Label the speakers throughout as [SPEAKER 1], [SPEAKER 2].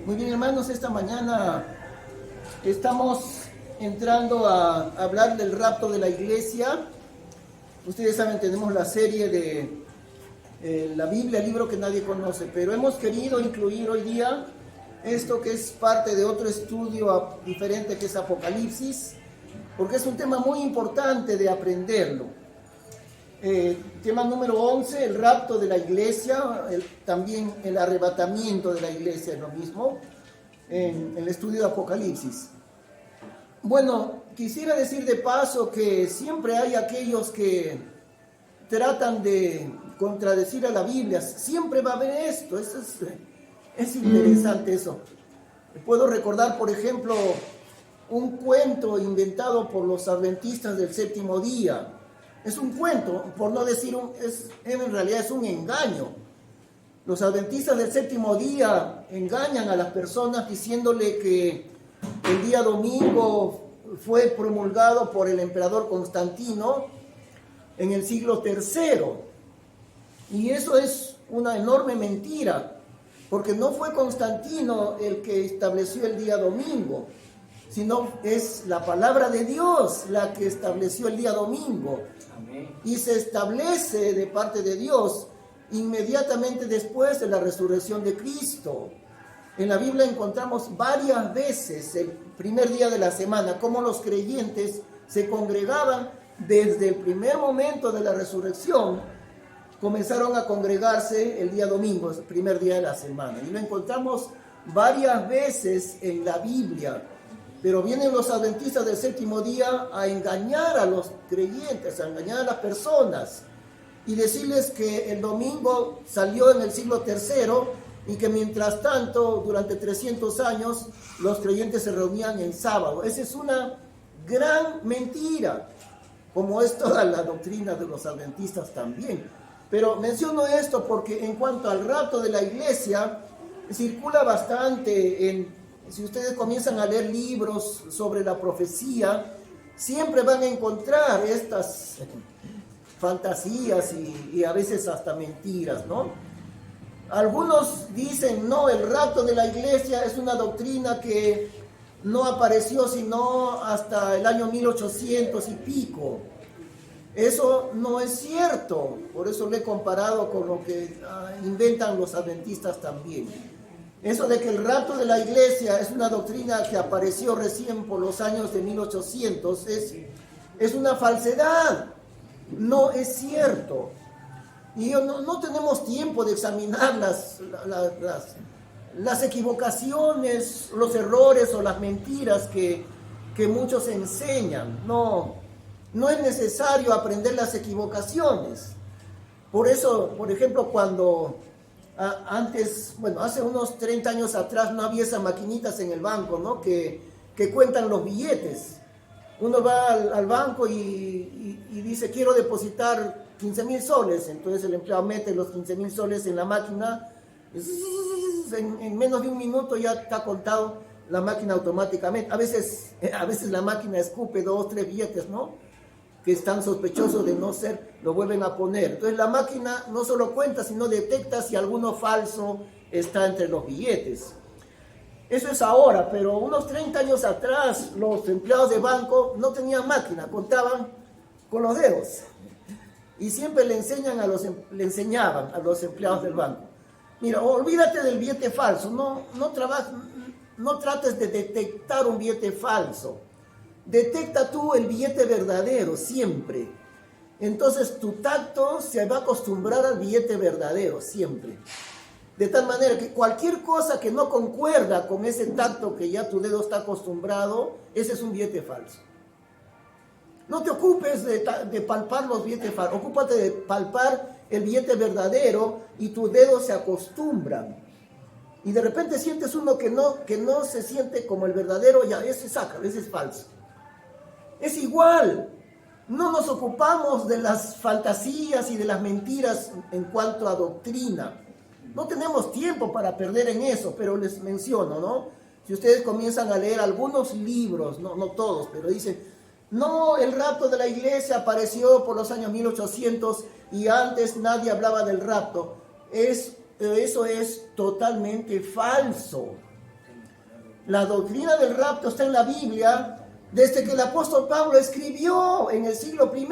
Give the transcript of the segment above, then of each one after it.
[SPEAKER 1] Muy bien, hermanos, esta mañana estamos entrando a hablar del rapto de la iglesia. Ustedes saben, tenemos la serie de la Biblia, el libro que nadie conoce, pero hemos querido incluir hoy día esto que es parte de otro estudio diferente que es Apocalipsis, porque es un tema muy importante de aprenderlo. Tema número 11, el rapto de la iglesia, también el arrebatamiento de la iglesia es lo mismo, en el estudio de Apocalipsis. Bueno, quisiera decir de paso que siempre hay aquellos que tratan de contradecir a la Biblia, siempre va a haber esto, es interesante eso. Puedo recordar, por ejemplo, un cuento inventado por los adventistas del séptimo día. Es un cuento, por no decir en realidad es un engaño. Los adventistas del séptimo día engañan a las personas diciéndole que el día domingo fue promulgado por el emperador Constantino en el siglo III. Y eso es una enorme mentira, porque no fue Constantino el que estableció el día domingo, sino es la palabra de Dios la que estableció el día domingo. Y se establece de parte de Dios inmediatamente después de la resurrección de Cristo. En la Biblia encontramos varias veces el primer día de la semana, cómo los creyentes se congregaban desde el primer momento de la resurrección. Comenzaron a congregarse el día domingo, el primer día de la semana. Y lo encontramos varias veces en la Biblia. Pero vienen los adventistas del séptimo día a engañar a los creyentes, a engañar a las personas y decirles que el domingo salió en el siglo III y que mientras tanto, durante 300 años, los creyentes se reunían en sábado. Esa es una gran mentira, como es toda la doctrina de los adventistas también. Pero menciono esto porque en cuanto al rapto de la iglesia, circula bastante si ustedes comienzan a leer libros sobre la profecía, siempre van a encontrar estas fantasías y a veces hasta mentiras, ¿no? Algunos dicen, no, el rapto de la iglesia es una doctrina que no apareció sino hasta el año 1800 y pico. Eso no es cierto, por eso lo he comparado con lo que inventan los adventistas también. Eso de que el rapto de la iglesia es una doctrina que apareció recién por los años de 1800 es una falsedad, no es cierto. Y no tenemos tiempo de examinar las equivocaciones, los errores o las mentiras que muchos enseñan. No es necesario aprender las equivocaciones. Por eso, por ejemplo, cuando hace unos 30 años atrás no había esas maquinitas en el banco, ¿no? Que cuentan los billetes. Uno va al banco y dice, quiero depositar 15,000 soles. Entonces el empleado mete los 15,000 soles en la máquina. En menos de un minuto ya está contado la máquina automáticamente. A veces la máquina escupe 2 o 3 billetes, ¿no? Que están sospechosos de no ser, lo vuelven a poner. Entonces la máquina no solo cuenta, sino detecta si alguno falso está entre los billetes. Eso es ahora, pero unos 30 años atrás los empleados de banco no tenían máquina, contaban con los dedos. Y siempre le enseñaban a los empleados del banco. Mira, olvídate del billete falso, no trates de detectar un billete falso. Detecta tú el billete verdadero siempre. Entonces tu tacto se va a acostumbrar al billete verdadero siempre. De tal manera que cualquier cosa que no concuerda con ese tacto que ya tu dedo está acostumbrado, ese es un billete falso. No te ocupes de palpar los billetes falsos, ocúpate de palpar el billete verdadero y tus dedos se acostumbran. Y de repente sientes uno que no se siente como el verdadero, ya ese es falso. Es igual, no nos ocupamos de las fantasías y de las mentiras en cuanto a doctrina. No tenemos tiempo para perder en eso, pero les menciono, ¿no? Si ustedes comienzan a leer algunos libros, no todos, pero dicen, no, el rapto de la iglesia apareció por los años 1800 y antes nadie hablaba del rapto. Eso es totalmente falso. La doctrina del rapto está en la Biblia desde que el apóstol Pablo escribió en el siglo I.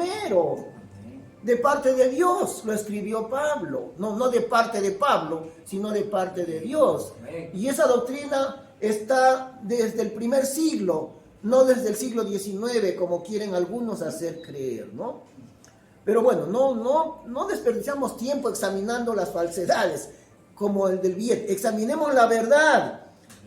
[SPEAKER 1] De parte de Dios lo escribió Pablo. No de parte de Pablo, sino de parte de Dios. Y esa doctrina está desde el primer siglo, no desde el siglo XIX, como quieren algunos hacer creer, ¿no? Pero bueno, no desperdiciamos tiempo examinando las falsedades, como el del billete. Examinemos la verdad.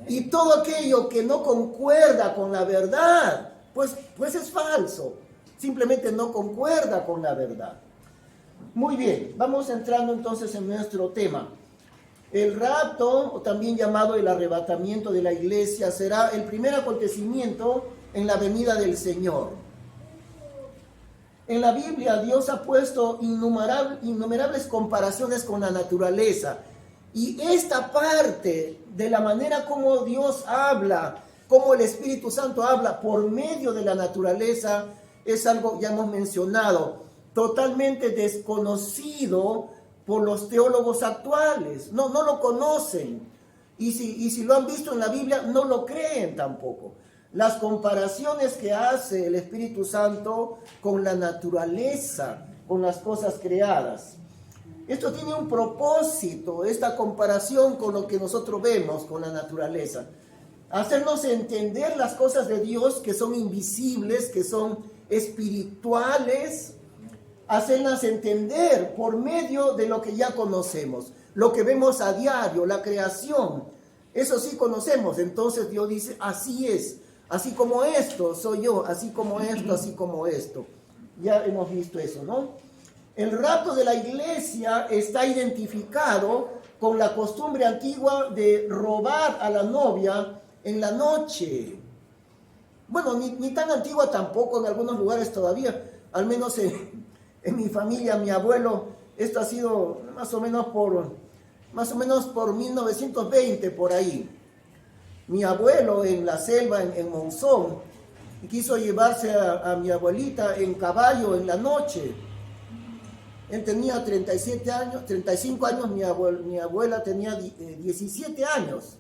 [SPEAKER 1] Y todo aquello que no concuerda con la verdad, pues es falso. Simplemente no concuerda con la verdad. Muy bien, vamos entrando entonces en nuestro tema. El rapto, o también llamado el arrebatamiento de la iglesia, será el primer acontecimiento en la venida del Señor. En la Biblia Dios ha puesto innumerables comparaciones con la naturaleza. Y esta parte de la manera como Dios habla, como el Espíritu Santo habla por medio de la naturaleza, es algo, ya hemos mencionado, totalmente desconocido por los teólogos actuales. No lo conocen. Y si lo han visto en la Biblia, no lo creen tampoco. Las comparaciones que hace el Espíritu Santo con la naturaleza, con las cosas creadas. Esto tiene un propósito, esta comparación con lo que nosotros vemos, con la naturaleza. Hacernos entender las cosas de Dios que son invisibles, que son espirituales, hacerlas entender por medio de lo que ya conocemos, lo que vemos a diario, la creación. Eso sí conocemos. Entonces Dios dice, así es, así como esto soy yo, así como esto, así como esto. Ya hemos visto eso, ¿no? El rapto de la iglesia está identificado con la costumbre antigua de robar a la novia en la noche. Bueno, ni tan antigua tampoco, en algunos lugares todavía, al menos en mi familia, mi abuelo, esto ha sido más o menos por 1920, por ahí. Mi abuelo en la selva, en Monzón, quiso llevarse a mi abuelita en caballo en la noche. Él tenía 35 años, mi abuela tenía 17 años.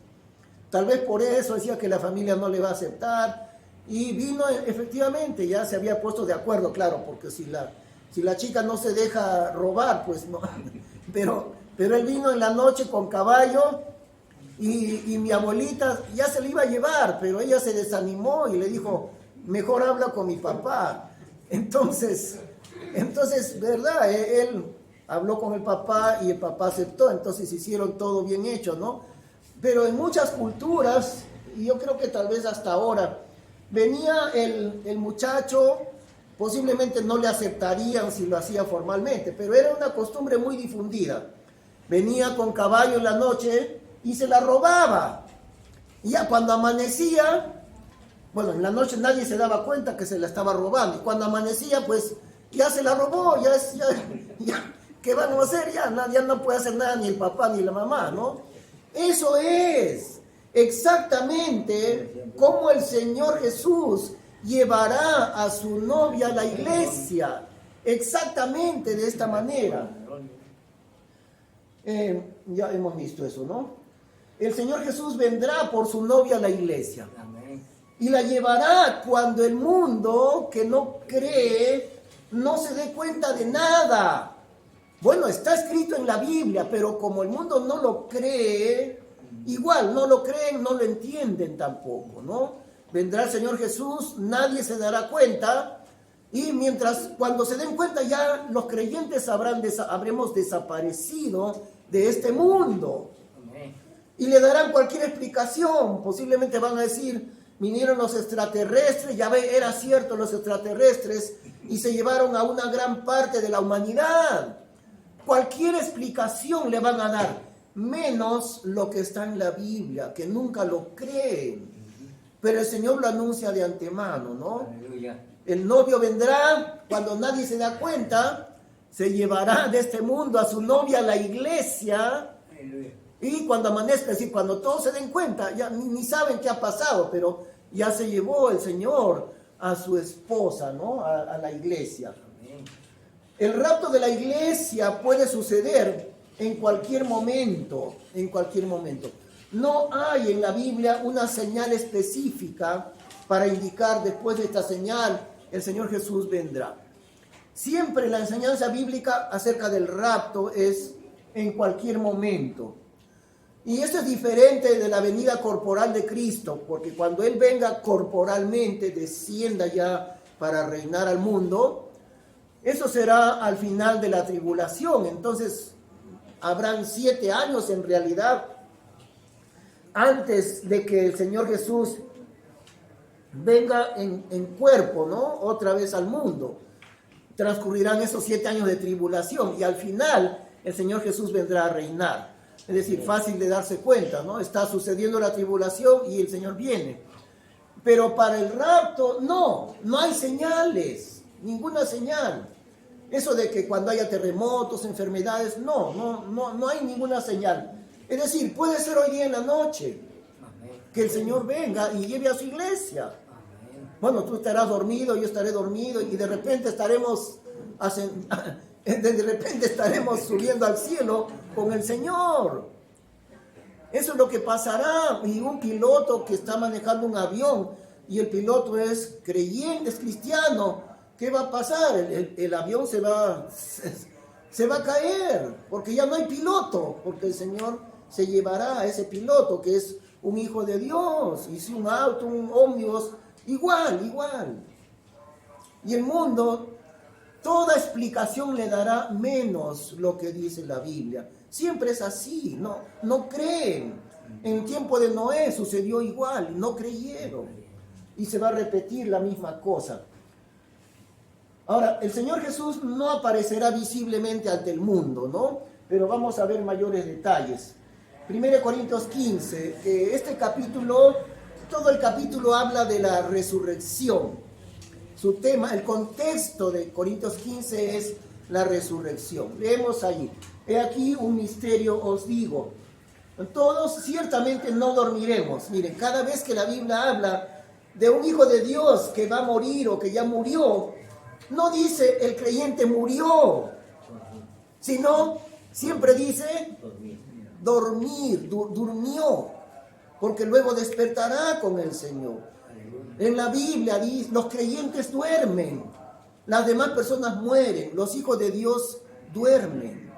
[SPEAKER 1] Tal vez por eso decía que la familia no le va a aceptar. Y vino, efectivamente, ya se había puesto de acuerdo, claro, porque si la chica no se deja robar, pues no. Pero él vino en la noche con caballo y mi abuelita ya se le iba a llevar, pero ella se desanimó y le dijo, mejor habla con mi papá. Entonces, ¿verdad? Él habló con el papá y el papá aceptó, entonces hicieron todo bien hecho, ¿no? Pero en muchas culturas, y yo creo que tal vez hasta ahora, venía el muchacho, posiblemente no le aceptarían si lo hacía formalmente, pero era una costumbre muy difundida. Venía con caballo en la noche y se la robaba. Y ya cuando amanecía, bueno, en la noche nadie se daba cuenta que se la estaba robando. Y cuando amanecía, pues ya se la robó, ya ¿qué van a hacer? Ya no puede hacer nada ni el papá ni la mamá, ¿no? Eso es exactamente como el Señor Jesús llevará a su novia a la iglesia. Exactamente de esta manera. Ya hemos visto eso, ¿no? El Señor Jesús vendrá por su novia a la iglesia. Y la llevará cuando el mundo que no cree no se dé cuenta de nada. Bueno, está escrito en la Biblia, pero como el mundo no lo cree, igual no lo creen, no lo entienden tampoco, ¿no? Vendrá el Señor Jesús, nadie se dará cuenta, y cuando se den cuenta ya los creyentes habremos desaparecido de este mundo. Y le darán cualquier explicación, posiblemente van a decir, vinieron los extraterrestres, ya ve, era cierto, los extraterrestres, y se llevaron a una gran parte de la humanidad. Cualquier explicación le van a dar, menos lo que está en la Biblia, que nunca lo creen. Pero el Señor lo anuncia de antemano, ¿no? Aleluya. El novio vendrá cuando nadie se da cuenta, se llevará de este mundo a su novia a la iglesia. Aleluya. Y cuando amanezca, es decir, cuando todos se den cuenta, ya ni saben qué ha pasado, pero ya se llevó el Señor a su esposa, ¿no? A la iglesia. Amén. El rapto de la iglesia puede suceder en cualquier momento, No hay en la Biblia una señal específica para indicar después de esta señal el Señor Jesús vendrá. Siempre la enseñanza bíblica acerca del rapto es en cualquier momento. Y esto es diferente de la venida corporal de Cristo, porque cuando Él venga corporalmente, descienda ya para reinar al mundo, eso será al final de la tribulación. Entonces, habrán 7 años en realidad antes de que el Señor Jesús venga en cuerpo, ¿no? Otra vez al mundo. Transcurrirán esos 7 años de tribulación y al final el Señor Jesús vendrá a reinar. Es decir, fácil de darse cuenta, ¿no? Está sucediendo la tribulación y el Señor viene. Pero para el rapto, no hay señales, ninguna señal. Eso de que cuando haya terremotos, enfermedades, no hay ninguna señal. Es decir, puede ser hoy día en la noche que el Señor venga y lleve a su iglesia. Bueno, tú estarás dormido, yo estaré dormido y de repente estaremos subiendo al cielo con el Señor. Eso es lo que pasará. Y un piloto que está manejando un avión y el piloto es creyente, es cristiano, ¿qué va a pasar? El avión se va a caer porque ya no hay piloto, porque el Señor se llevará a ese piloto que es un hijo de Dios. Y si un auto, un ómnibus, igual. Y el mundo, toda explicación le dará menos lo que dice la Biblia. Siempre es así, no creen. En el tiempo de Noé sucedió igual, no creyeron. Y se va a repetir la misma cosa. Ahora, el Señor Jesús no aparecerá visiblemente ante el mundo, ¿no? Pero vamos a ver mayores detalles. 1 Corintios 15, este capítulo, todo el capítulo habla de la resurrección. Su tema, el contexto de Corintios 15 es la resurrección. Leemos ahí: he aquí un misterio os digo, todos ciertamente no dormiremos. Miren, cada vez que la Biblia habla de un hijo de Dios que va a morir o que ya murió, no dice el creyente murió, sino siempre dice durmió, porque luego despertará con el Señor. En la Biblia dice, los creyentes duermen, las demás personas mueren, los hijos de Dios duermen.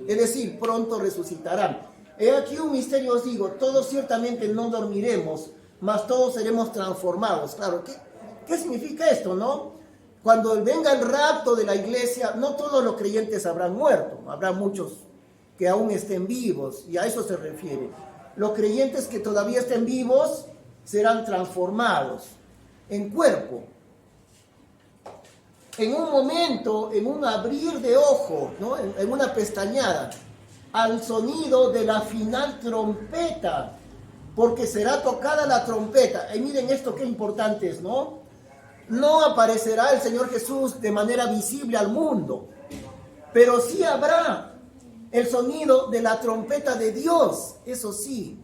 [SPEAKER 1] Es decir, pronto resucitarán. He aquí un misterio os digo, todos ciertamente no dormiremos, mas todos seremos transformados. Claro, ¿qué significa esto, no? Cuando venga el rapto de la iglesia, no todos los creyentes habrán muerto, habrá muchos que aún estén vivos, y a eso se refiere. Los creyentes que todavía estén vivos serán transformados en cuerpo. En un momento, en un abrir de ojo, ¿no? En una pestañada, al sonido de la final trompeta, porque será tocada la trompeta. Y miren esto qué importante es, ¿no? No aparecerá el Señor Jesús de manera visible al mundo, pero sí habrá el sonido de la trompeta de Dios, eso sí,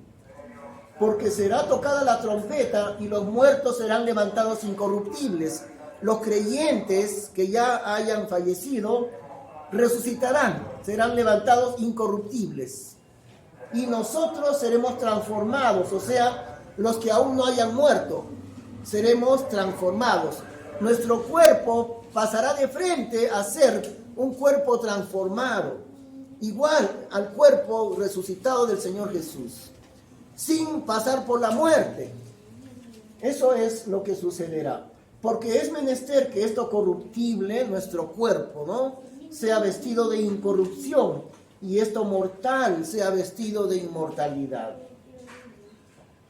[SPEAKER 1] porque será tocada la trompeta y los muertos serán levantados incorruptibles. Los creyentes que ya hayan fallecido resucitarán, serán levantados incorruptibles. Y nosotros seremos transformados, o sea, los que aún no hayan muerto, seremos transformados. Nuestro cuerpo pasará de frente a ser un cuerpo transformado, igual al cuerpo resucitado del Señor Jesús, sin pasar por la muerte. Eso es lo que sucederá, porque es menester que esto corruptible, nuestro cuerpo, ¿no?, sea vestido de incorrupción, y esto mortal sea vestido de inmortalidad.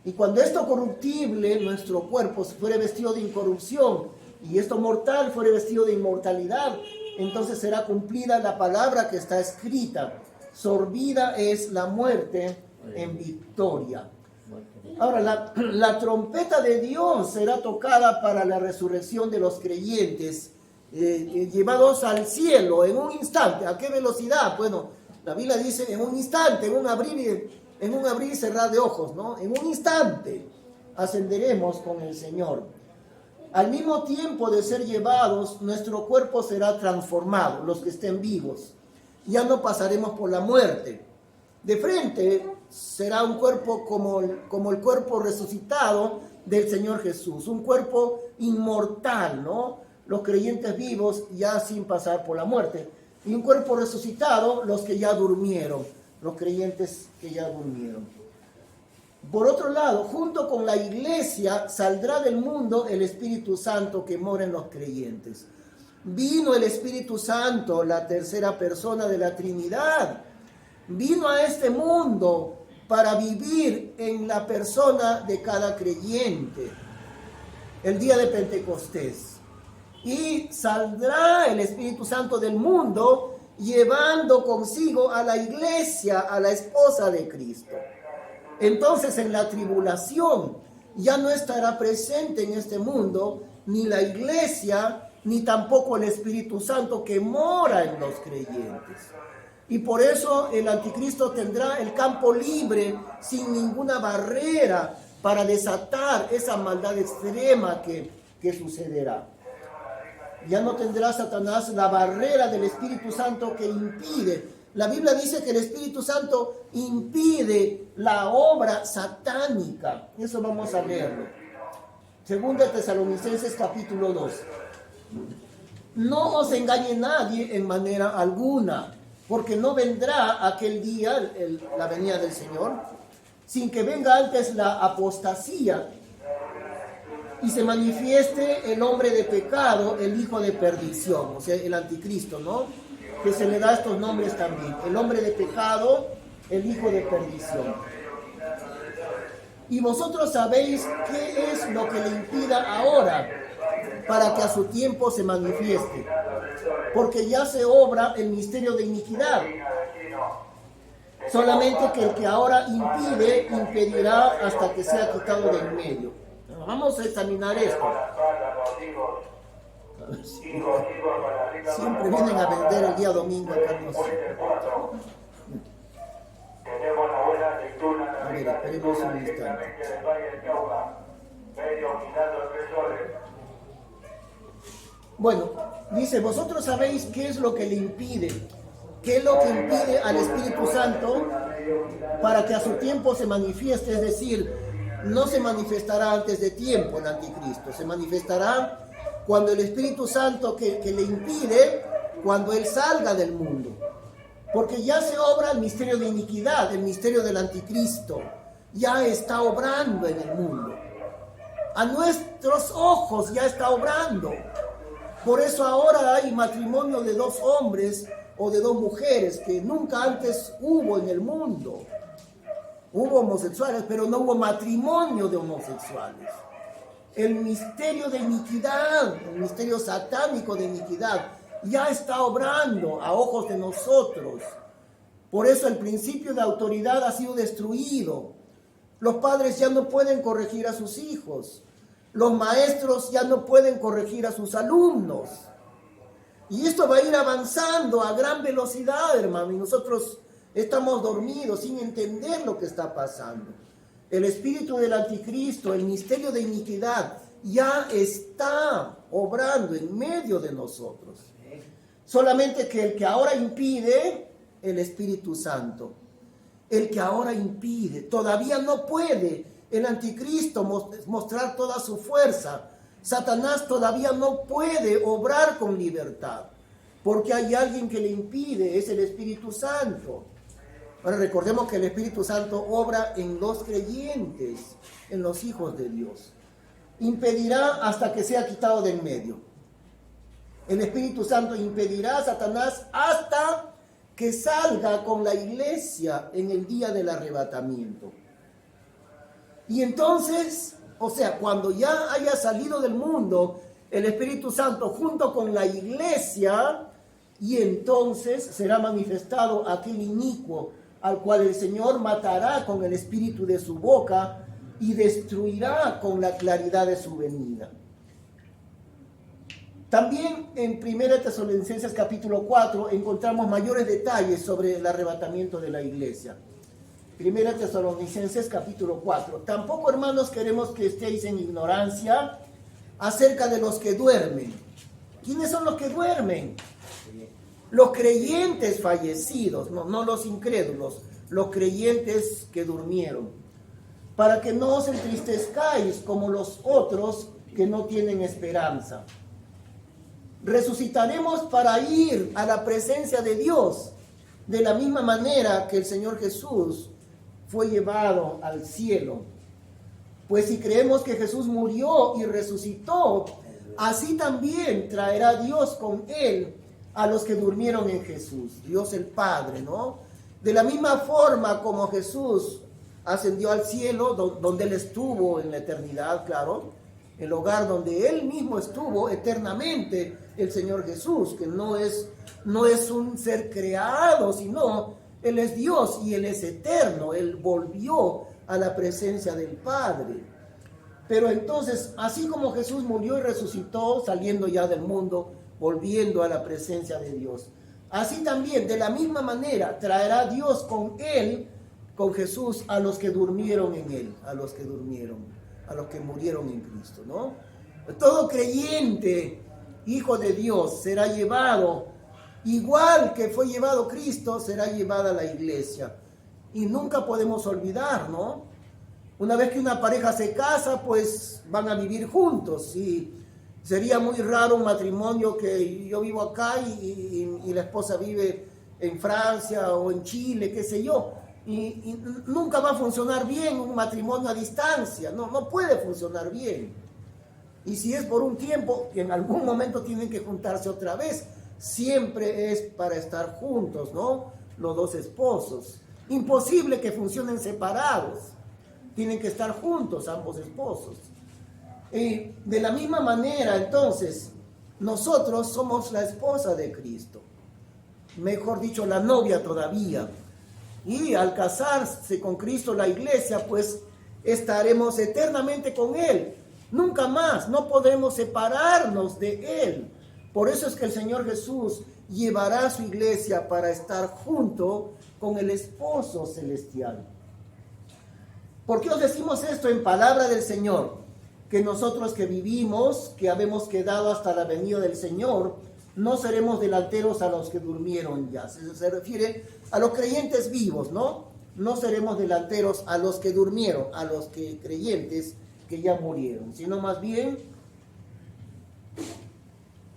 [SPEAKER 1] Y cuando esto corruptible, nuestro cuerpo, fuere vestido de incorrupción, y esto mortal fuere vestido de inmortalidad, entonces será cumplida la palabra que está escrita: sorbida es la muerte en victoria. Ahora, la trompeta de Dios será tocada para la resurrección de los creyentes, llevados al cielo en un instante. ¿A qué velocidad? Bueno, la Biblia dice en un instante, en un abrir y cerrar de ojos, ¿no? En un instante ascenderemos con el Señor. Al mismo tiempo de ser llevados, nuestro cuerpo será transformado, los que estén vivos. Ya no pasaremos por la muerte. de frente será un cuerpo como el cuerpo resucitado del Señor Jesús, un cuerpo inmortal, ¿no? Los creyentes vivos ya sin pasar por la muerte, y un cuerpo resucitado los que ya durmieron, los creyentes que ya durmieron. Por otro lado, junto con la iglesia saldrá del mundo el Espíritu Santo que mora en los creyentes. Vino el Espíritu Santo, la tercera persona de la Trinidad. Vino a este mundo para vivir en la persona de cada creyente. El día de Pentecostés. Y saldrá el Espíritu Santo del mundo llevando consigo a la iglesia, a la esposa de Cristo. Entonces en la tribulación ya no estará presente en este mundo ni la iglesia, ni tampoco el Espíritu Santo que mora en los creyentes. Y por eso el anticristo tendrá el campo libre, sin ninguna barrera, para desatar esa maldad extrema que sucederá. Ya no tendrá Satanás la barrera del Espíritu Santo que impide. La Biblia dice que el Espíritu Santo impide la obra satánica. Eso vamos a leerlo. Segunda Tesalonicenses capítulo 2. No os engañe nadie en manera alguna, porque no vendrá aquel día, la venida del Señor, sin que venga antes la apostasía y se manifieste el hombre de pecado, el hijo de perdición, o sea, el anticristo, ¿no? Que se le da estos nombres también. El hombre de pecado, el hijo de perdición. Y vosotros sabéis qué es lo que le impida ahora, para que a su tiempo se manifieste. Porque ya se obra el misterio de iniquidad. Solamente que el que ahora impide, impedirá hasta que sea quitado del medio. Vamos a examinar esto. Siempre vienen a vender el día domingo acá. A ver, esperemos un instante. Bueno, dice, vosotros sabéis qué es lo que le impide. ¿Qué es lo que impide al Espíritu Santo para que a su tiempo se manifieste? Es decir, no se manifestará antes de tiempo el anticristo, se manifestará cuando el Espíritu Santo que le impide, cuando Él salga del mundo. Porque ya se obra el misterio de iniquidad, el misterio del anticristo. Ya está obrando en el mundo. A nuestros ojos ya está obrando. Por eso ahora hay matrimonio de dos hombres o de dos mujeres que nunca antes hubo en el mundo. Hubo homosexuales, pero no hubo matrimonio de homosexuales. El misterio de iniquidad, el misterio satánico de iniquidad, ya está obrando a ojos de nosotros. Por eso el principio de autoridad ha sido destruido. Los padres ya no pueden corregir a sus hijos. Los maestros ya no pueden corregir a sus alumnos. Y esto va a ir avanzando a gran velocidad, hermano, y nosotros estamos dormidos sin entender lo que está pasando. El espíritu del anticristo, el misterio de iniquidad, ya está obrando en medio de nosotros. Solamente que el que ahora impide, el Espíritu Santo. El que ahora impide, todavía no puede el anticristo mostrar toda su fuerza. Satanás todavía no puede obrar con libertad, porque hay alguien que le impide, es el Espíritu Santo. Ahora recordemos que el Espíritu Santo obra en los creyentes, en los hijos de Dios. Impedirá hasta que sea quitado del medio. El Espíritu Santo impedirá a Satanás hasta que salga con la iglesia en el día del arrebatamiento. Y entonces, o sea, cuando ya haya salido del mundo el Espíritu Santo junto con la iglesia, y entonces será manifestado aquel inicuo al cual el Señor matará con el espíritu de su boca y destruirá con la claridad de su venida. También en 1 Tesalonicenses capítulo 4 encontramos mayores detalles sobre el arrebatamiento de la iglesia. 1 Tesalonicenses capítulo 4. Tampoco, hermanos, queremos que estéis en ignorancia acerca de los que duermen. ¿Quiénes son los que duermen? los creyentes fallecidos, no los incrédulos, los creyentes que durmieron, para que no os entristezcáis como los otros que no tienen esperanza. Resucitaremos para ir a la presencia de Dios, de la misma manera que el Señor Jesús fue llevado al cielo. Pues si creemos que Jesús murió y resucitó, así también traerá Dios con él a los que durmieron en Jesús, Dios el Padre, ¿no? De la misma forma como Jesús ascendió al cielo, donde él estuvo en la eternidad, claro, el hogar donde él mismo estuvo eternamente, el Señor Jesús, que no es un ser creado, sino él es Dios y él es eterno, él volvió a la presencia del Padre. Pero entonces, así como Jesús murió y resucitó, saliendo ya del mundo, volviendo a la presencia de Dios, así también, de la misma manera, traerá Dios con él, con Jesús, a los que durmieron en él, a los que murieron en Cristo, ¿no? Todo creyente, hijo de Dios, será llevado, igual que fue llevado Cristo, será llevada a la iglesia. Y nunca podemos olvidar, ¿no? Una vez que una pareja se casa, pues van a vivir juntos. Y sería muy raro un matrimonio que yo vivo acá y la esposa vive en Francia o en Chile, qué sé yo. Y nunca va a funcionar bien un matrimonio a distancia. No puede funcionar bien. Y si es por un tiempo, en algún momento tienen que juntarse otra vez. Siempre es para estar juntos, ¿no? Los dos esposos. Imposible que funcionen separados. Tienen que estar juntos ambos esposos. Y de la misma manera, entonces, nosotros somos la esposa de Cristo. Mejor dicho, la novia todavía. Y al casarse con Cristo, la iglesia, pues estaremos eternamente con Él. Nunca más, no podremos separarnos de Él. Por eso es que el Señor Jesús llevará a su iglesia para estar junto con el esposo celestial. ¿Por qué os decimos esto en palabra del Señor? Que nosotros que vivimos, que habemos quedado hasta la venida del Señor, no seremos delanteros a los que durmieron ya. Se refiere a los creyentes vivos, ¿no? No seremos delanteros a los que durmieron, a los que creyentes que ya murieron, sino más bien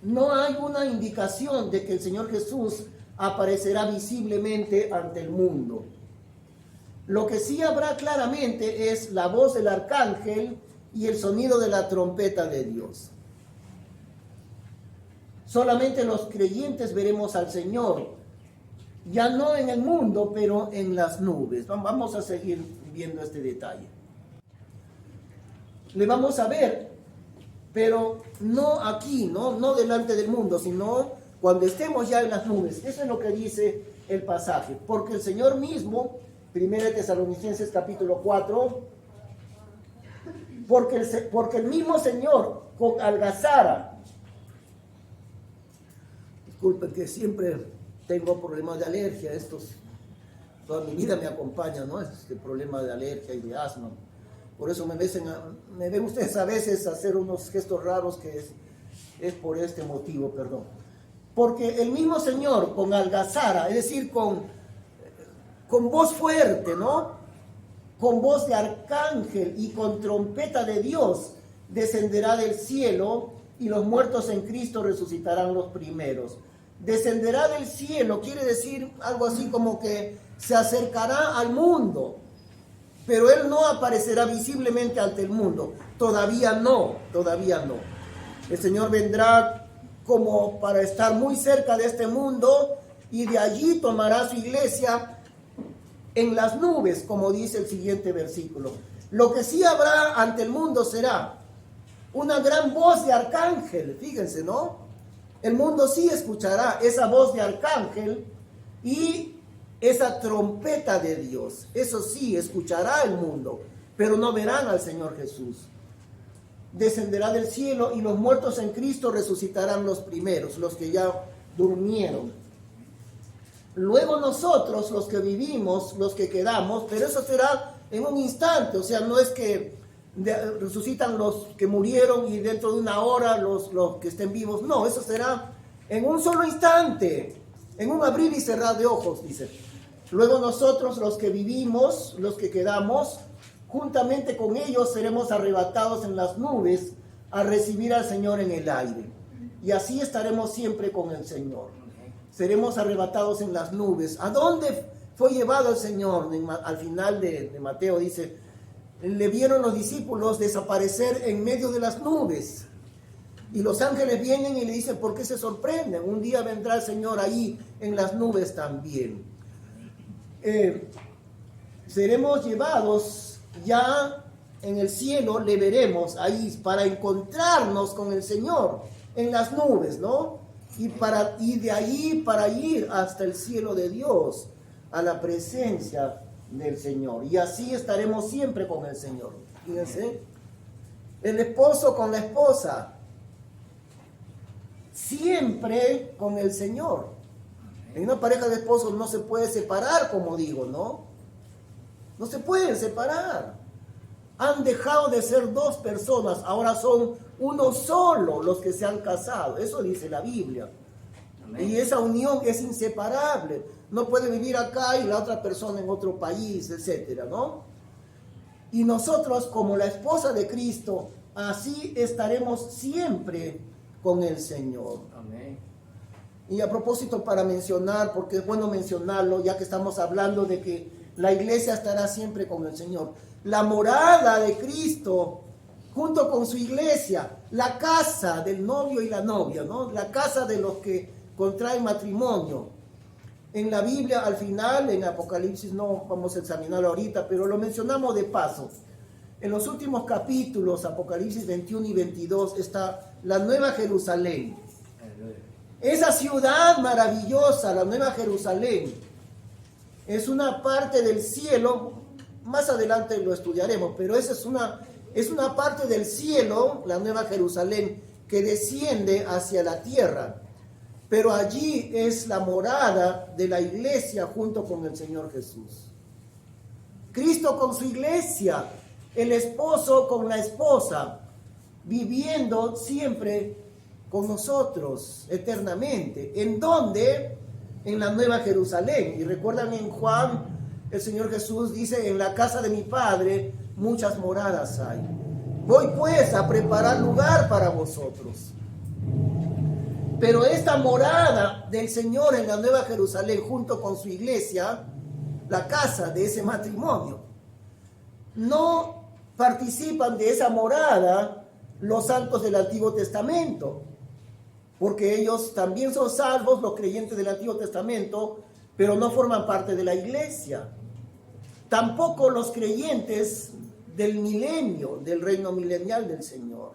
[SPEAKER 1] no hay una indicación de que el Señor Jesús aparecerá visiblemente ante el mundo. Lo que sí habrá claramente es la voz del arcángel y el sonido de la trompeta de Dios. Solamente los creyentes veremos al Señor, ya no en el mundo, pero en las nubes. Vamos a seguir viendo este detalle. Le vamos a ver, pero no aquí, no delante del mundo, sino cuando estemos ya en las nubes. Eso es lo que dice el pasaje, porque el Señor mismo, 1 Tesalonicenses capítulo 4, porque el mismo Señor con algazara, disculpen que siempre tengo problemas de alergia, toda mi vida me acompaña, ¿no? Este problema de alergia y de asma. Por eso me ven ustedes a veces hacer unos gestos raros que es por este motivo, perdón. Porque el mismo Señor con algazara, es decir, con voz fuerte, ¿no? Con voz de arcángel y con trompeta de Dios, descenderá del cielo y los muertos en Cristo resucitarán los primeros. Descenderá del cielo quiere decir algo así como que se acercará al mundo, pero Él no aparecerá visiblemente ante el mundo. Todavía no. El Señor vendrá como para estar muy cerca de este mundo y de allí tomará su iglesia en las nubes, como dice el siguiente versículo. Lo que sí habrá ante el mundo será una gran voz de arcángel, fíjense, ¿no? El mundo sí escuchará esa voz de arcángel y esa trompeta de Dios. Eso sí, escuchará el mundo, pero no verán al Señor Jesús. Descenderá del cielo y los muertos en Cristo resucitarán los primeros, los que ya durmieron. Luego nosotros, los que vivimos, los que quedamos, pero eso será en un instante, o sea, no es que resucitan los que murieron y dentro de una hora los que estén vivos, no, eso será en un solo instante. en un abrir y cerrar de ojos, dice. Luego nosotros, los que vivimos, los que quedamos, juntamente con ellos seremos arrebatados en las nubes a recibir al Señor en el aire. Y así estaremos siempre con el Señor. Seremos arrebatados en las nubes. ¿A dónde fue llevado el Señor? Al final de Mateo dice, le vieron los discípulos desaparecer en medio de las nubes. Y los ángeles vienen y le dicen, ¿por qué se sorprenden? Un día vendrá el Señor ahí en las nubes también. Seremos llevados ya en el cielo, le veremos ahí para encontrarnos con el Señor en las nubes, ¿no? Y de ahí para ir hasta el cielo de Dios, a la presencia del Señor. Y así estaremos siempre con el Señor. Fíjense, el esposo con la esposa, siempre con el Señor. En una pareja de esposos no se puede separar, como digo, ¿no? No se pueden separar. Han dejado de ser dos personas, ahora son uno solo los que se han casado. Eso dice la Biblia. Amén. Y esa unión es inseparable. No puede vivir acá y la otra persona en otro país, etcétera, ¿no? Y nosotros, como la esposa de Cristo, así estaremos siempre con el Señor. Amén. Y a propósito, para mencionar, porque es bueno mencionarlo, ya que estamos hablando de que la iglesia estará siempre con el Señor. La morada de Cristo, junto con su iglesia, la casa del novio y la novia, ¿no? La casa de los que contraen matrimonio. En la Biblia, al final, en Apocalipsis, no vamos a examinarlo ahorita, pero lo mencionamos de paso. En los últimos capítulos, Apocalipsis 21 y 22, está la Nueva Jerusalén. Esa ciudad maravillosa, la Nueva Jerusalén, es una parte del cielo. Más adelante lo estudiaremos, pero esa es una parte del cielo, la Nueva Jerusalén, que desciende hacia la tierra. Pero allí es la morada de la iglesia junto con el Señor Jesús. Cristo con su iglesia, el esposo con la esposa, viviendo siempre con nosotros eternamente. ¿En dónde? En la Nueva Jerusalén. Y recuerdan en Juan, el Señor Jesús dice, en la casa de mi Padre muchas moradas hay. Voy pues a preparar lugar para vosotros. Pero esta morada del Señor en la Nueva Jerusalén, junto con su iglesia, la casa de ese matrimonio, no participan de esa morada los santos del Antiguo Testamento, porque ellos también son salvos, los creyentes del Antiguo Testamento, pero no forman parte de la iglesia. Tampoco los creyentes del milenio, del reino milenial del Señor.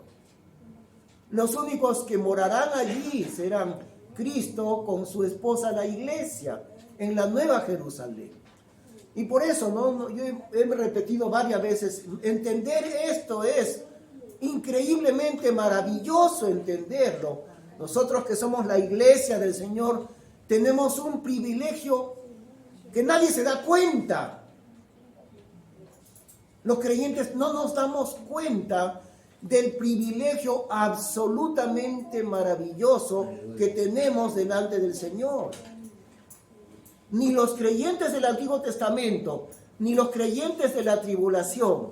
[SPEAKER 1] Los únicos que morarán allí serán Cristo con su esposa la iglesia, en la Nueva Jerusalén. Y por eso, yo he repetido varias veces, entender esto es increíblemente maravilloso entenderlo. Nosotros que somos la iglesia del Señor, tenemos un privilegio que nadie se da cuenta. Los creyentes no nos damos cuenta del privilegio absolutamente maravilloso que tenemos delante del Señor. Ni los creyentes del Antiguo Testamento, ni los creyentes de la tribulación,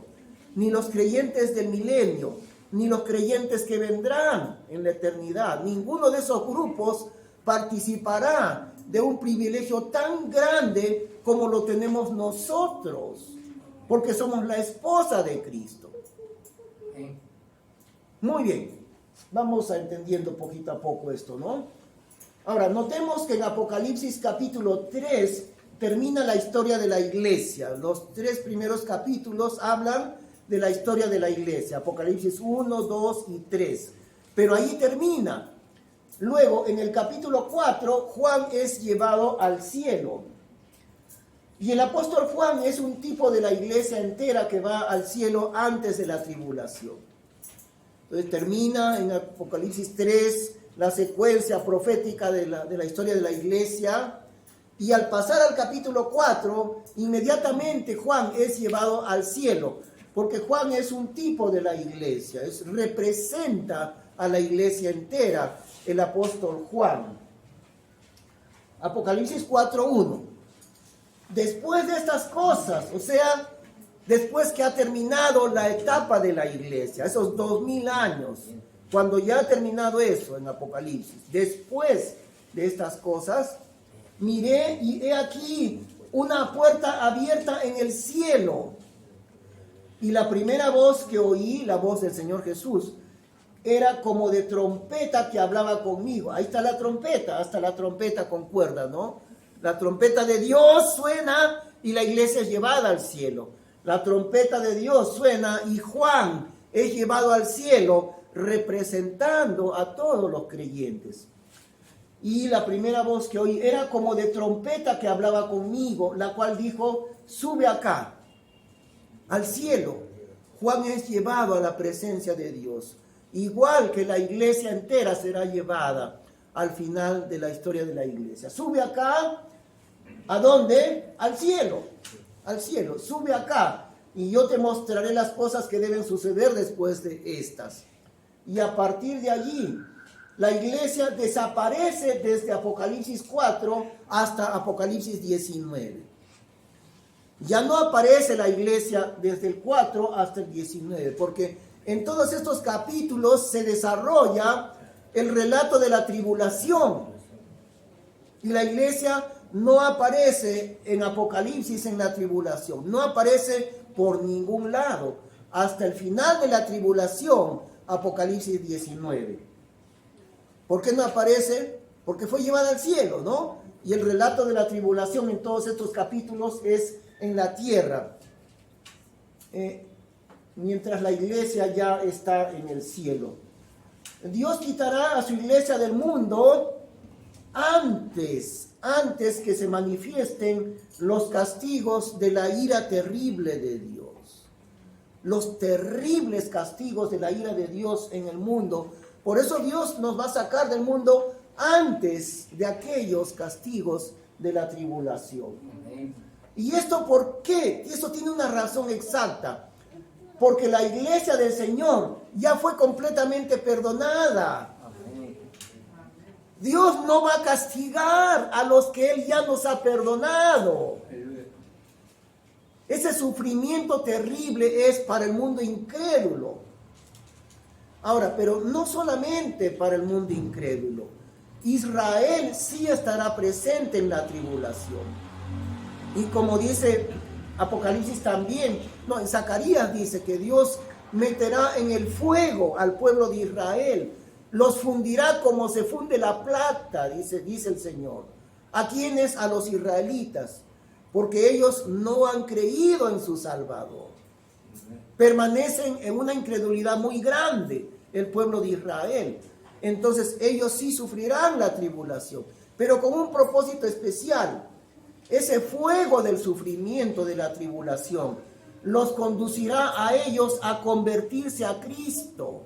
[SPEAKER 1] ni los creyentes del milenio, ni los creyentes que vendrán en la eternidad, ninguno de esos grupos participará de un privilegio tan grande como lo tenemos nosotros, porque somos la esposa de Cristo. Muy bien, vamos a entendiendo poquito a poco esto, ¿no? Ahora, notemos que en Apocalipsis capítulo 3 termina la historia de la iglesia. Los 3 primeros capítulos hablan de la historia de la iglesia, Apocalipsis 1, 2 y 3. Pero ahí termina. Luego, en el capítulo 4, Juan es llevado al cielo. Y el apóstol Juan es un tipo de la iglesia entera que va al cielo antes de la tribulación. Entonces termina en Apocalipsis 3 la secuencia profética de la historia de la iglesia. Y al pasar al capítulo 4, inmediatamente Juan es llevado al cielo. Porque Juan es un tipo de la iglesia, representa a la iglesia entera, el apóstol Juan. Apocalipsis 4:1. Después de estas cosas, o sea, después que ha terminado la etapa de la iglesia, esos 2000 años, cuando ya ha terminado eso en Apocalipsis, después de estas cosas, miré y he aquí una puerta abierta en el cielo. Y la primera voz que oí, la voz del Señor Jesús, era como de trompeta que hablaba conmigo. Ahí está la trompeta, hasta la trompeta con cuerdas, ¿no? La trompeta de Dios suena y la iglesia es llevada al cielo. La trompeta de Dios suena y Juan es llevado al cielo representando a todos los creyentes. Y la primera voz que oí era como de trompeta que hablaba conmigo, la cual dijo, sube acá, al cielo. Juan es llevado a la presencia de Dios. Igual que la iglesia entera será llevada al final de la historia de la iglesia. Sube acá, ¿a dónde? Al cielo, sube acá. Y yo te mostraré las cosas que deben suceder después de estas. Y a partir de allí, la iglesia desaparece desde Apocalipsis 4 hasta Apocalipsis 19. Ya no aparece la iglesia desde el 4 hasta el 19, porque en todos estos capítulos se desarrolla el relato de la tribulación. Y la iglesia no aparece en Apocalipsis en la tribulación, no aparece por ningún lado, hasta el final de la tribulación, Apocalipsis 19. ¿Por qué no aparece? Porque fue llevada al cielo, ¿no? Y el relato de la tribulación en todos estos capítulos es en la tierra, mientras la iglesia ya está en el cielo. Dios quitará a su iglesia del mundo antes que se manifiesten los castigos de la ira terrible de Dios. Los terribles castigos de la ira de Dios en el mundo. Por eso Dios nos va a sacar del mundo antes de aquellos castigos de la tribulación. ¿Y esto por qué? Eso tiene una razón exacta. Porque la iglesia del Señor ya fue completamente perdonada. Dios no va a castigar a los que Él ya nos ha perdonado. Ese sufrimiento terrible es para el mundo incrédulo. Ahora, pero no solamente para el mundo incrédulo. Israel sí estará presente en la tribulación. Y como dice Apocalipsis también, no, en Zacarías dice que Dios meterá en el fuego al pueblo de Israel. Los fundirá como se funde la plata, dice el Señor. ¿A quiénes? A los israelitas. Porque ellos no han creído en su Salvador. Permanecen en una incredulidad muy grande, el pueblo de Israel. Entonces ellos sí sufrirán la tribulación, pero con un propósito especial. Ese fuego del sufrimiento de la tribulación los conducirá a ellos a convertirse a Cristo.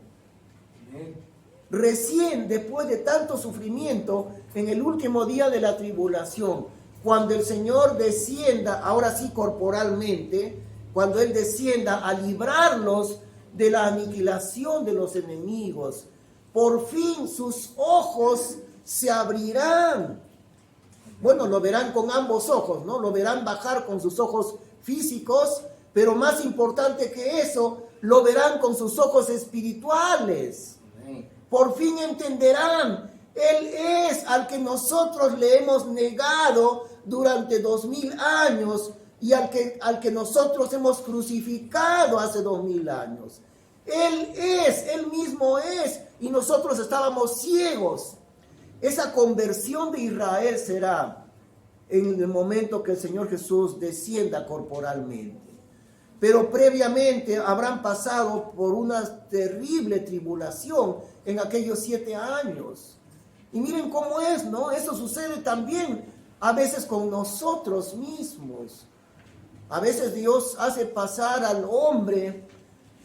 [SPEAKER 1] Recién después de tanto sufrimiento, en el último día de la tribulación, cuando el Señor descienda, ahora sí corporalmente, cuando Él descienda a librarlos de la aniquilación de los enemigos, por fin sus ojos se abrirán. Bueno, lo verán con ambos ojos, ¿no? Lo verán bajar con sus ojos físicos, pero más importante que eso, lo verán con sus ojos espirituales. Por fin entenderán, Él es al que nosotros le hemos negado durante 2000 años y al que nosotros hemos crucificado hace 2000 años. Él mismo es, y nosotros estábamos ciegos. Esa conversión de Israel será en el momento que el Señor Jesús descienda corporalmente. Pero previamente habrán pasado por una terrible tribulación en aquellos 7 años. Y miren cómo es, ¿no? Eso sucede también a veces con nosotros mismos. A veces Dios hace pasar al hombre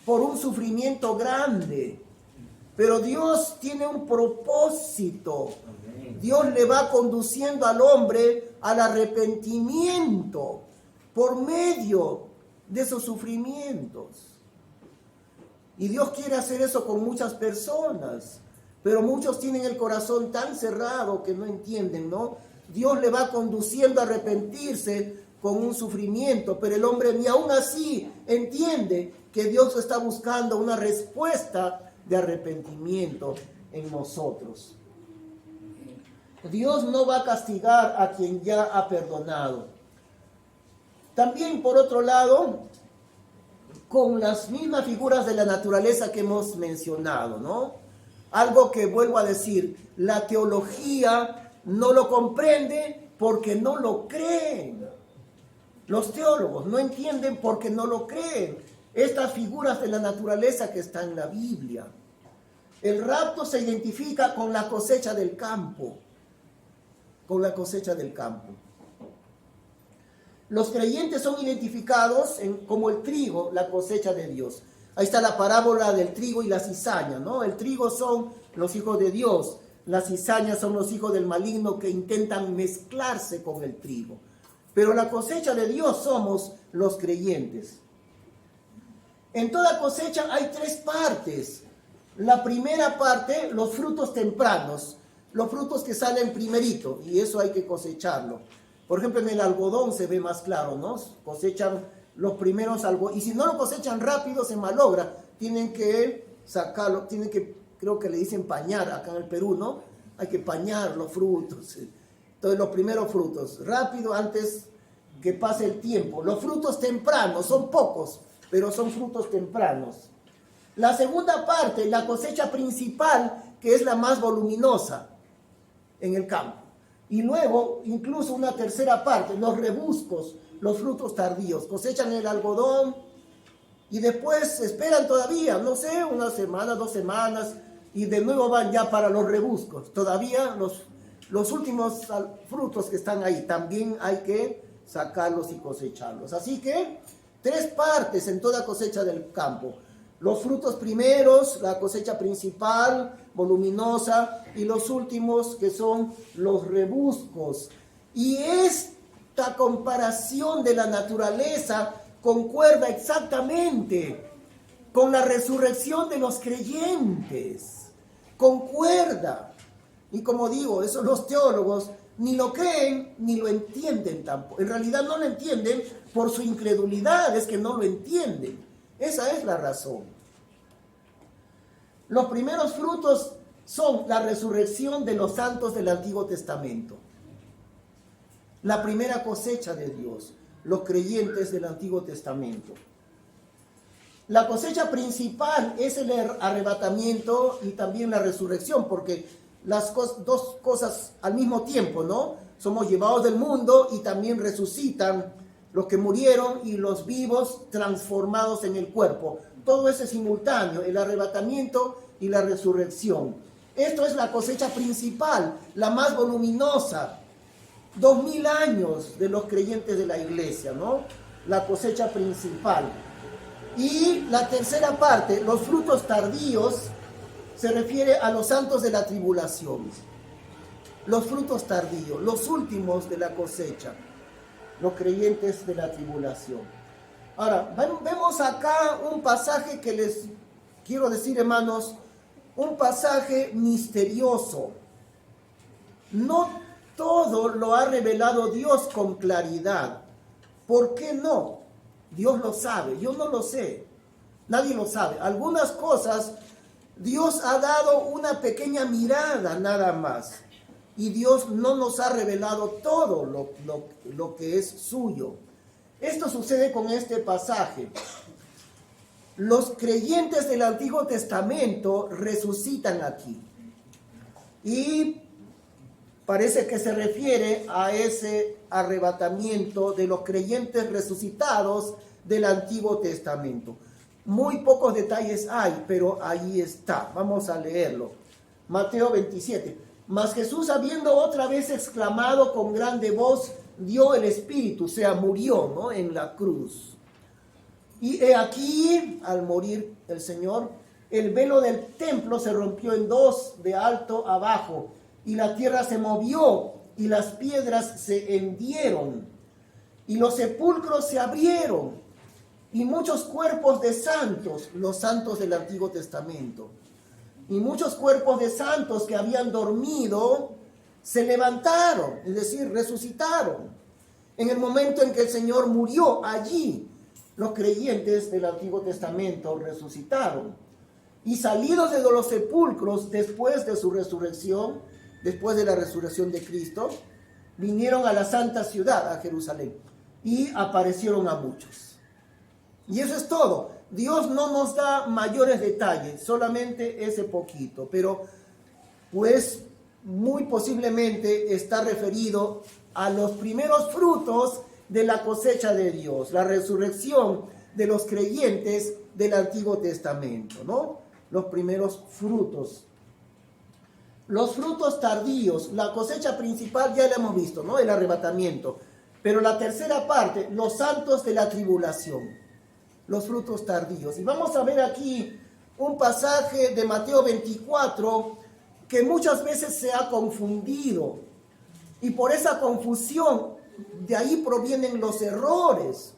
[SPEAKER 1] por un sufrimiento grande. Pero Dios tiene un propósito. Dios le va conduciendo al hombre al arrepentimiento por medio de esos sufrimientos. Y Dios quiere hacer eso con muchas personas, pero muchos tienen el corazón tan cerrado que no entienden, ¿no? Dios le va conduciendo a arrepentirse con un sufrimiento, pero el hombre ni aún así entiende que Dios está buscando una respuesta de arrepentimiento en nosotros. Dios no va a castigar a quien ya ha perdonado. También, por otro lado, con las mismas figuras de la naturaleza que hemos mencionado, ¿no? Algo que vuelvo a decir, la teología no lo comprende porque no lo creen. Los teólogos no entienden porque no lo creen. Estas figuras de la naturaleza que están en la Biblia. El rapto se identifica con la cosecha del campo. Con la cosecha del campo. Los creyentes son identificados como el trigo, la cosecha de Dios. Ahí está la parábola del trigo y la cizaña, ¿no? El trigo son los hijos de Dios, las cizañas son los hijos del maligno que intentan mezclarse con el trigo. Pero la cosecha de Dios somos los creyentes. En toda cosecha hay tres partes. La primera parte, los frutos tempranos, los frutos que salen primerito, y eso hay que cosecharlo. Por ejemplo, en el algodón se ve más claro, ¿no? Cosechan los primeros algodones, y si no lo cosechan rápido se malogra. Tienen que sacarlo, tienen que, creo que le dicen pañar acá en el Perú, ¿no? Hay que pañar los frutos. Entonces los primeros frutos, rápido antes que pase el tiempo. Los frutos tempranos, son pocos, pero son frutos tempranos. La segunda parte, la cosecha principal, que es la más voluminosa en el campo. Y luego, incluso una tercera parte, los rebuscos, los frutos tardíos. Cosechan el algodón y después esperan todavía, no sé, una semana, 2 semanas, y de nuevo van ya para los rebuscos. Todavía los últimos frutos que están ahí, también hay que sacarlos y cosecharlos. Así que, 3 partes en toda cosecha del campo. Los frutos primeros, la cosecha principal, voluminosa, y los últimos que son los rebuscos. Y esta comparación de la naturaleza concuerda exactamente con la resurrección de los creyentes. Concuerda. Y como digo, eso los teólogos ni lo creen ni lo entienden tampoco. En realidad no lo entienden por su incredulidad, es que no lo entienden. Esa es la razón. Los primeros frutos son la resurrección de los santos del Antiguo Testamento. La primera cosecha de Dios, los creyentes del Antiguo Testamento. La cosecha principal es el arrebatamiento y también la resurrección, porque las dos cosas al mismo tiempo, ¿no? Somos llevados del mundo y también resucitan los que murieron y los vivos transformados en el cuerpo. Todo eso es simultáneo, el arrebatamiento y la resurrección. Esto es la cosecha principal, la más voluminosa. 2000 años de los creyentes de la iglesia, ¿no? La cosecha principal. Y la tercera parte, los frutos tardíos, se refiere a los santos de la tribulación. Los frutos tardíos, los últimos de la cosecha. Los creyentes de la tribulación. Ahora, vemos acá un pasaje que les quiero decir, hermanos, un pasaje misterioso. No todo lo ha revelado Dios con claridad. ¿Por qué no? Dios lo sabe, yo no lo sé. Nadie lo sabe. Algunas cosas Dios ha dado una pequeña mirada nada más. Y Dios no nos ha revelado todo lo que es suyo. Esto sucede con este pasaje. Los creyentes del Antiguo Testamento resucitan aquí. Y parece que se refiere a ese arrebatamiento de los creyentes resucitados del Antiguo Testamento. Muy pocos detalles hay, pero ahí está. Vamos a leerlo. Mateo 27. Mas Jesús, habiendo otra vez exclamado con grande voz, dio el Espíritu, o sea, murió, ¿no?, en la cruz. Y he aquí, al morir el Señor, el velo del templo se rompió en dos, de alto a bajo, y la tierra se movió, y las piedras se hendieron, y los sepulcros se abrieron, y muchos cuerpos de santos, los santos del Antiguo Testamento, y muchos cuerpos de santos que habían dormido se levantaron, es decir, resucitaron. En el momento en que el Señor murió, allí los creyentes del Antiguo Testamento resucitaron. Y salidos de los sepulcros después de su resurrección, después de la resurrección de Cristo, vinieron a la santa ciudad, a Jerusalén, y aparecieron a muchos. Y eso es todo. Dios no nos da mayores detalles, solamente ese poquito, pero pues muy posiblemente está referido a los primeros frutos de la cosecha de Dios, la resurrección de los creyentes del Antiguo Testamento, ¿no? Los primeros frutos. Los frutos tardíos, la cosecha principal ya la hemos visto, ¿no? El arrebatamiento. Pero la tercera parte, los santos de la tribulación, los frutos tardíos. Y vamos a ver aquí un pasaje de Mateo 24 que muchas veces se ha confundido. Y por esa confusión, de ahí provienen los errores.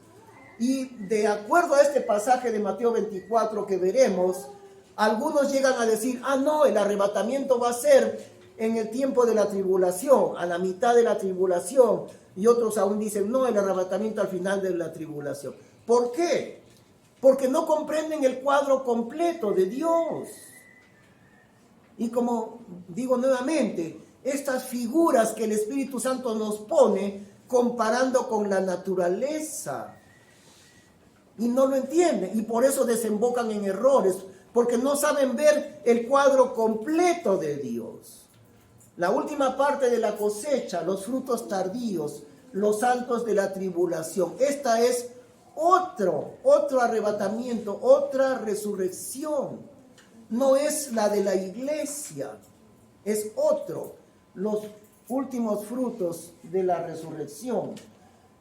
[SPEAKER 1] Y de acuerdo a este pasaje de Mateo 24 que veremos, algunos llegan a decir, no, el arrebatamiento va a ser en el tiempo de la tribulación, a la mitad de la tribulación. Y otros aún dicen, no, el arrebatamiento al final de la tribulación. ¿Por qué? Porque no comprenden el cuadro completo de Dios. Y como digo nuevamente, estas figuras que el Espíritu Santo nos pone comparando con la naturaleza. Y no lo entienden, y por eso desembocan en errores, porque no saben ver el cuadro completo de Dios. La última parte de la cosecha, los frutos tardíos, los santos de la tribulación. Esta es otro arrebatamiento, otra resurrección. No es la de la iglesia, es otro, los últimos frutos de la resurrección.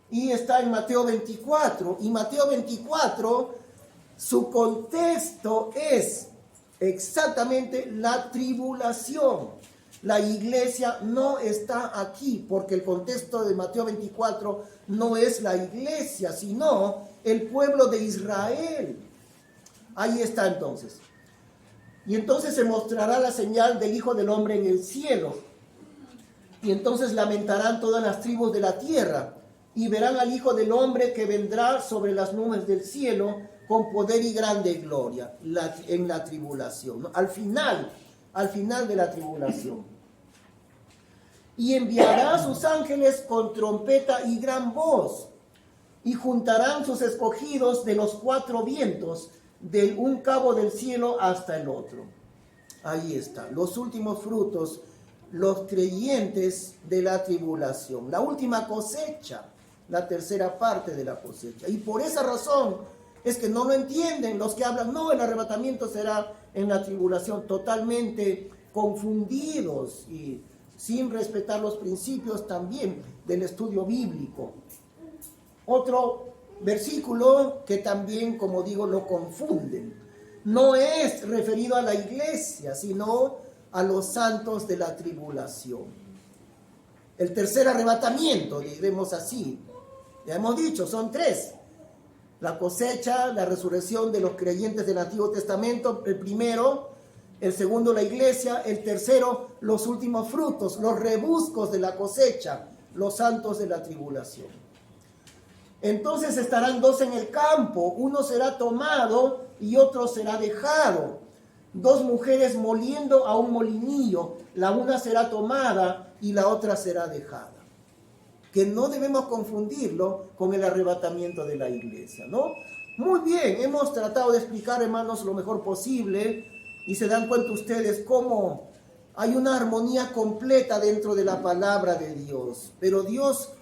[SPEAKER 1] Y está en Mateo 24, y Mateo 24, su contexto es exactamente la tribulación. La iglesia no está aquí, porque el contexto de Mateo 24 no es la iglesia, sino el pueblo de Israel. Ahí está entonces. Y entonces se mostrará la señal del Hijo del Hombre en el cielo. Y entonces lamentarán todas las tribus de la tierra, y verán al Hijo del Hombre que vendrá sobre las nubes del cielo con poder y grande gloria en la tribulación, ¿no? Al final de la tribulación. Y enviará a sus ángeles con trompeta y gran voz, y juntarán sus escogidos de los cuatro vientos, de un cabo del cielo hasta el otro. Ahí está, los últimos frutos, los creyentes de la tribulación, la última cosecha, la tercera parte de la cosecha. Y por esa razón es que no lo entienden los que hablan, no, el arrebatamiento será en la tribulación, totalmente confundidos y sin respetar los principios también del estudio bíblico. Otro versículo que también, como digo, lo confunden. No es referido a la iglesia, sino a los santos de la tribulación. El tercer arrebatamiento, diremos así. Ya hemos dicho, son tres. La cosecha, la resurrección de los creyentes del Antiguo Testamento, el primero. El segundo, la iglesia. El tercero, los últimos frutos, los rebuscos de la cosecha, los santos de la tribulación. Entonces estarán dos en el campo, uno será tomado y otro será dejado. Dos mujeres moliendo a un molinillo, la una será tomada y la otra será dejada. Que no debemos confundirlo con el arrebatamiento de la iglesia, ¿no? Muy bien, hemos tratado de explicar, hermanos, lo mejor posible, y se dan cuenta ustedes cómo hay una armonía completa dentro de la palabra de Dios. Pero Dios,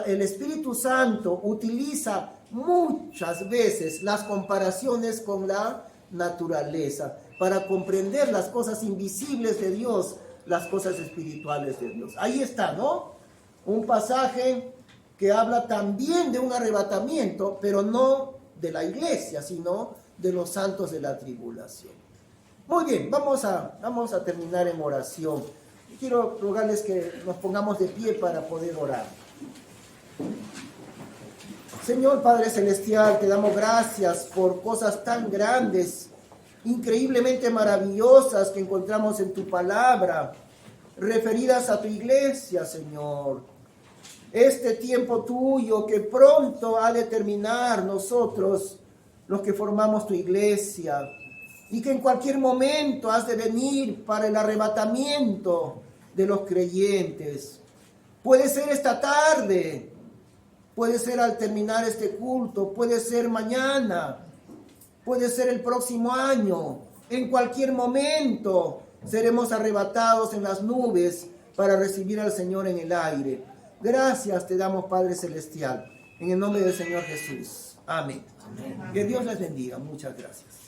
[SPEAKER 1] el Espíritu Santo, utiliza muchas veces las comparaciones con la naturaleza para comprender las cosas invisibles de Dios, las cosas espirituales de Dios. Ahí está, ¿no? Un pasaje que habla también de un arrebatamiento, pero no de la iglesia, sino de los santos de la tribulación. Muy bien, vamos a terminar en oración. Quiero rogarles que nos pongamos de pie para poder orar. Señor Padre Celestial, te damos gracias por cosas tan grandes, increíblemente maravillosas que encontramos en tu palabra. referidas a tu iglesia, Señor. Este tiempo tuyo que pronto ha de terminar, nosotros, los que formamos tu iglesia, y que en cualquier momento has de venir para el arrebatamiento de los creyentes. Puede ser esta tarde, puede ser al terminar este culto, puede ser mañana, puede ser el próximo año. En cualquier momento seremos arrebatados en las nubes para recibir al Señor en el aire. Gracias te damos, Padre Celestial, en el nombre del Señor Jesús. Amén. Amén. Que Dios les bendiga. Muchas gracias.